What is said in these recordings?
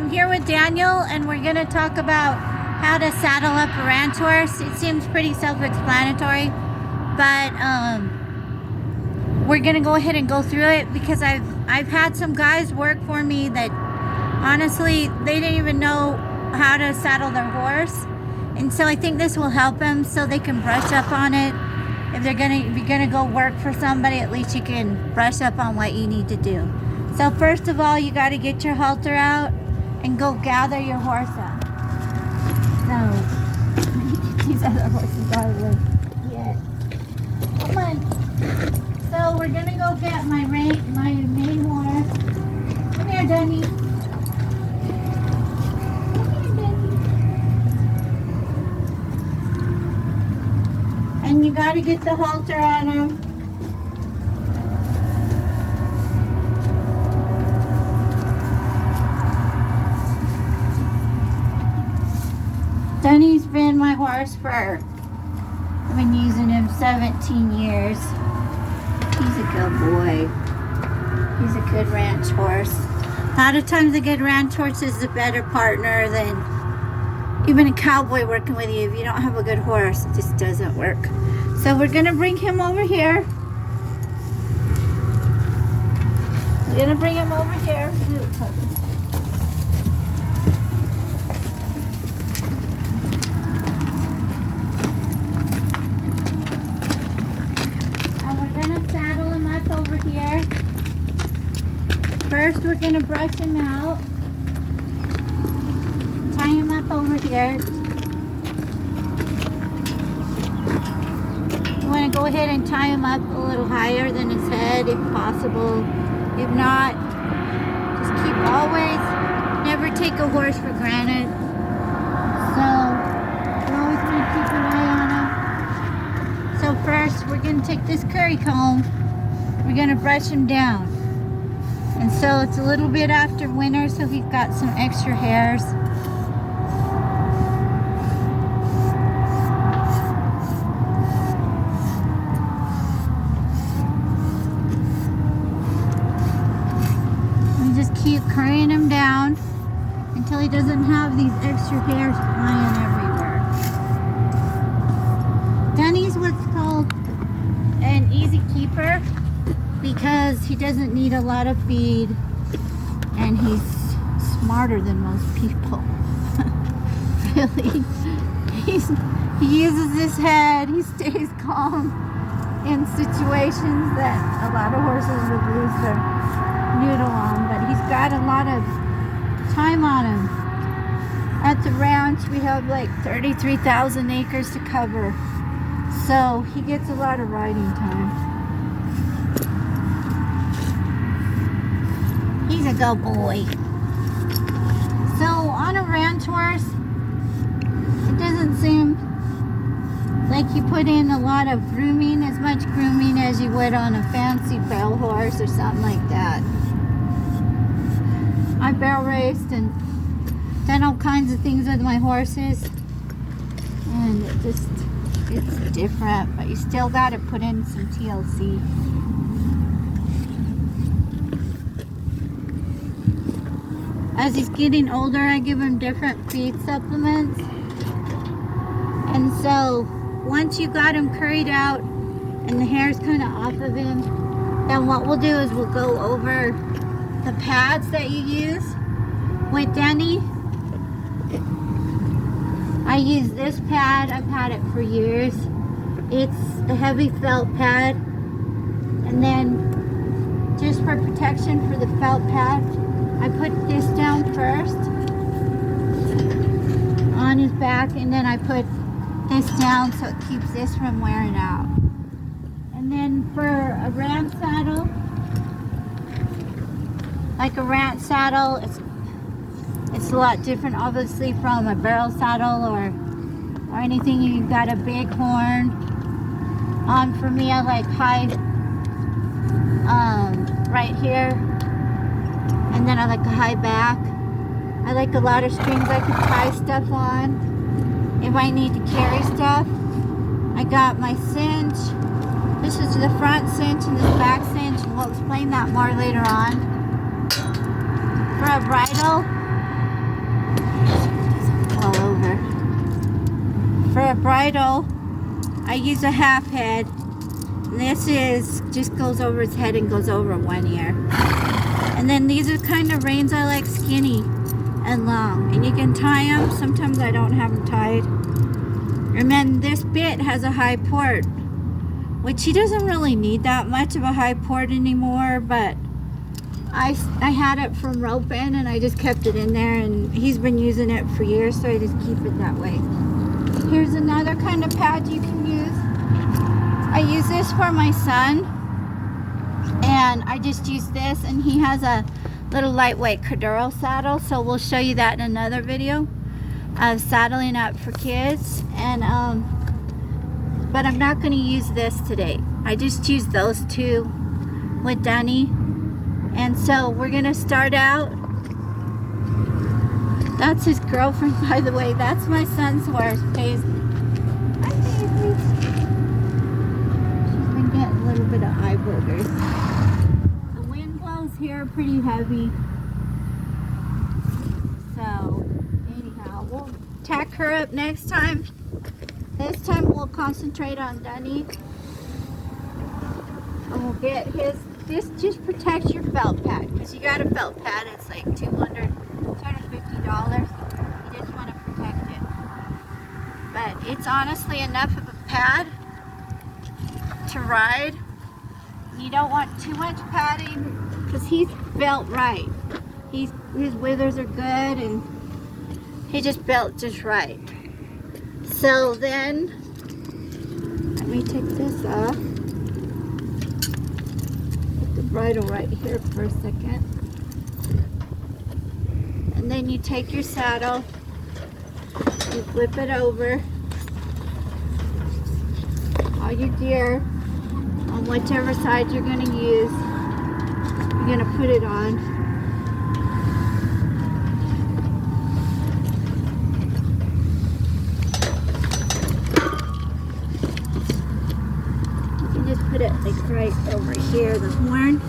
I'm here with Daniel, and we're going to talk about how to saddle up a ranch horse. It seems pretty self-explanatory, but we're going to go ahead and go through it because I've had some guys work for me that honestly they didn't even know how to saddle their horse, and so I think this will help them so they can brush up on it. If you're gonna go work for somebody, at least you can brush up on what you need to do. So first of all, you got to get your halter out and go gather your horse up. So these other horses out of the way. Yeah. Come on. So we're gonna go get my main horse. Come here, Dunny. And you got to get the halter on him. Dunny's been my horse I've been using him 17 years. He's a good boy. He's a good ranch horse. A lot of times a good ranch horse is a better partner than even a cowboy working with you. If you don't have a good horse, it just doesn't work. So we're gonna bring him over here. We're gonna bring him over here. And we're gonna saddle him up over here. First, we're gonna brush him out. Tie him up over here. You want to go ahead and tie him up a little higher than his head if possible. If not, just keep always, never take a horse for granted. So, you always want to keep an eye on him. So first, we're going to take this curry comb. We're going to brush him down. And so it's a little bit after winter, so he's got some extra hairs. Keep currying him down until he doesn't have these extra hairs flying everywhere. Dunny's what's called an easy keeper because he doesn't need a lot of feed and he's smarter than most people. Really. He uses his head, he stays calm in situations that a lot of horses would lose their noodle on, but he's got a lot of time on him. At the ranch we have like 33,000 acres to cover, so he gets a lot of riding time. He's a good boy. So on a ranch horse, it doesn't seem like you put in a lot of grooming, as much grooming as you would on a fancy barrel horse or something like that. I barrel raced and done all kinds of things with my horses, and it's different, but you still got to put in some TLC. As he's getting older, I give him different feed supplements, and so once you got him curried out and the hair's kind of off of him, then what we'll do is we'll go over the pads that you use. With Dunny, I use this pad. I've had it for years. It's a heavy felt pad, and then just for protection for the felt pad, I put this down first on his back, and then I put this down so it keeps this from wearing out. And then for a ranch saddle, like a ranch saddle, it's a lot different obviously from a barrel saddle or anything. You've got a big horn. For me, I like high right here, and then I like a high back. I like a lot of strings I can tie stuff on if I need to carry stuff. I got my cinch. This is the front cinch and this back cinch, and we'll explain that more later on. For a bridle, all over. For a bridle, I use a half head. This is just goes over his head and goes over one ear. And then these are kind of reins I like skinny and long. And you can tie them. Sometimes I don't have them tied. And then this bit has a high port, which he doesn't really need that much of a high port anymore, but I had it from roping and I just kept it in there, and he's been using it for years, so I just keep it that way. Here's another kind of pad you can use. I use this for my son, and I just use this, and he has a little lightweight Corduro saddle, so we'll show you that in another video of saddling up for kids. And but I'm not going to use this today. I just use those two with Dunny. And so we're going to start out. That's his girlfriend, by the way. That's my son's horse, Paisley. Hi, Paisley. She's been getting a little bit of eye boogers. The wind blows here pretty heavy. So, anyhow, we'll tack her up next time. This time we'll concentrate on Dunny. And we'll get his, this just protects your felt pad. Because you got a felt pad, it's like $250. You just want to protect it. But it's honestly enough of a pad to ride. You don't want too much padding because he's built right. His withers are good and he just built just right. So then, let me take this off. Put the bridle right here for a second. And then you take your saddle, you flip it over, all your gear on whichever side you're going to use, you're going to put it on. Put it like right over here, the horn.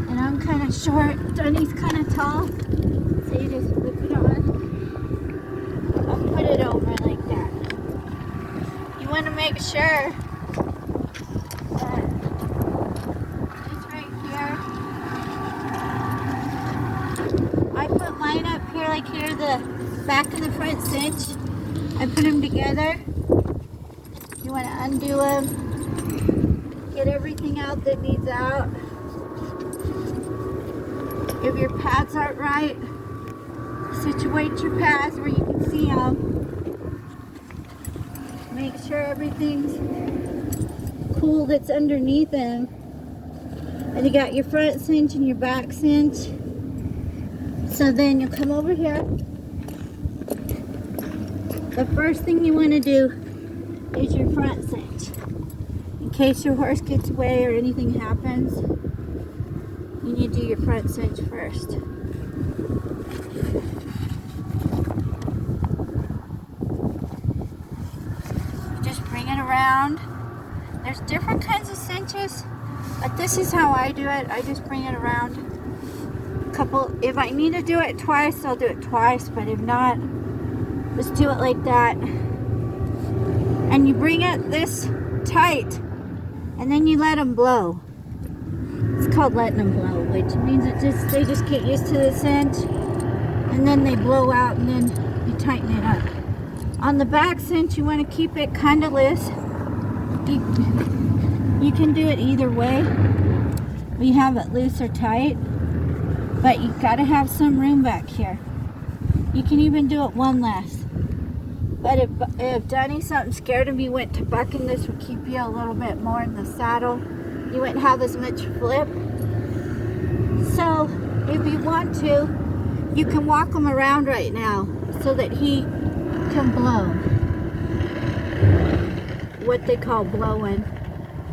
And I'm kind of short, Dunny's kind of tall, so you just flip it on. I'll put it over like that. You want to make sure that it's right here. I put mine up here, like here, the back and the front cinch. I put them together. You want to undo them, get everything out that needs out. If your pads aren't right, situate your pads where you can see them. Make sure everything's cool that's underneath them. And you got your front cinch and your back cinch. So then you'll come over here. The first thing you want to do is your front cinch. In case your horse gets away or anything happens, you need to do your front cinch first. Just bring it around. There's different kinds of cinches, but this is how I do it. I just bring it around a couple. If I need to do it twice, I'll do it twice, but if not, just do it like that. And you bring it this tight, and then you let them blow. It's called letting them blow, which means they just get used to the cinch, and then they blow out, and then you tighten it up. On the back cinch, you want to keep it kind of loose. You can do it either way. We have it loose or tight, but you've got to have some room back here. You can even do it one less. But if Dunny, something scared him, you went to bucking, this would keep you a little bit more in the saddle. You wouldn't have as much flip. So if you want to, you can walk him around right now so that he can blow. What they call blowing.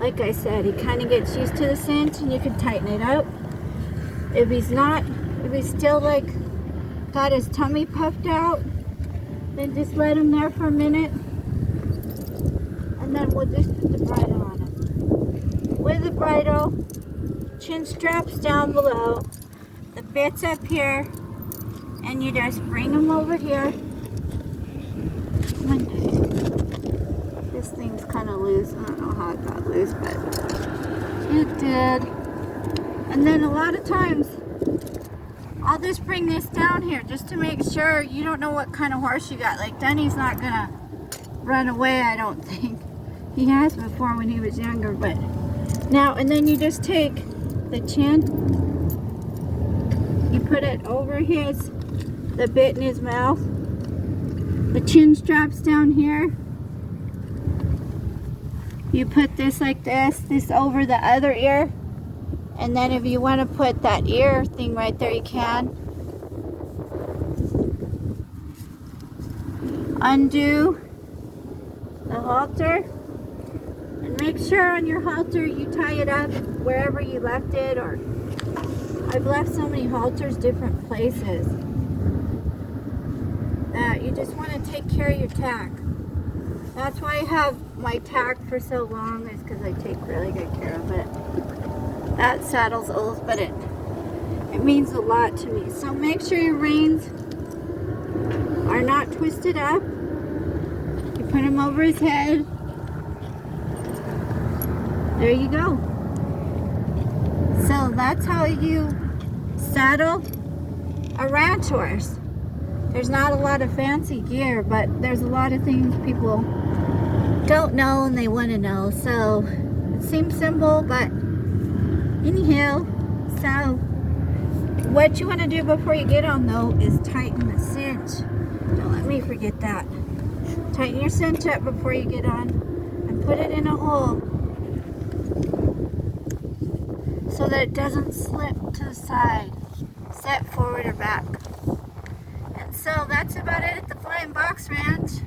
Like I said, he kind of gets used to the cinch and you can tighten it up. If he's still like got his tummy puffed out, then just let him there for a minute, and then we'll just put the bridle on him. With the bridle, chin straps down below, the bit's up here, and you just bring them over here. This thing's kind of loose. I don't know how it got loose, but it did. And then a lot of times, I'll just bring this down here just to make sure. You don't know what kind of horse you got. Like Dunny's not gonna run away, I don't think. He has before when he was younger, but now, and then you just take the chin, you put it over the bit in his mouth, the chin straps down here, you put this like this over the other ear, and then if you want to put that ear thing right there, you can. Undo the halter, and make sure on your halter you tie it up wherever you left it, or I've left so many halters different places that you just want to take care of your tack. That's why I have my tack for so long, is because I take really good care of it. That saddle's old, but it means a lot to me. So make sure your reins are not twisted up. You put them over his head. There you go. So that's how you saddle a ranch horse. There's not a lot of fancy gear, but there's a lot of things people don't know and they want to know. So it seems simple, but anyhow, so what you want to do before you get on though is tighten the cinch. Don't let me forget that. Tighten your cinch up before you get on and put it in a hole so that it doesn't slip to the side, set forward or back. And so that's about it at the Flying Box Ranch.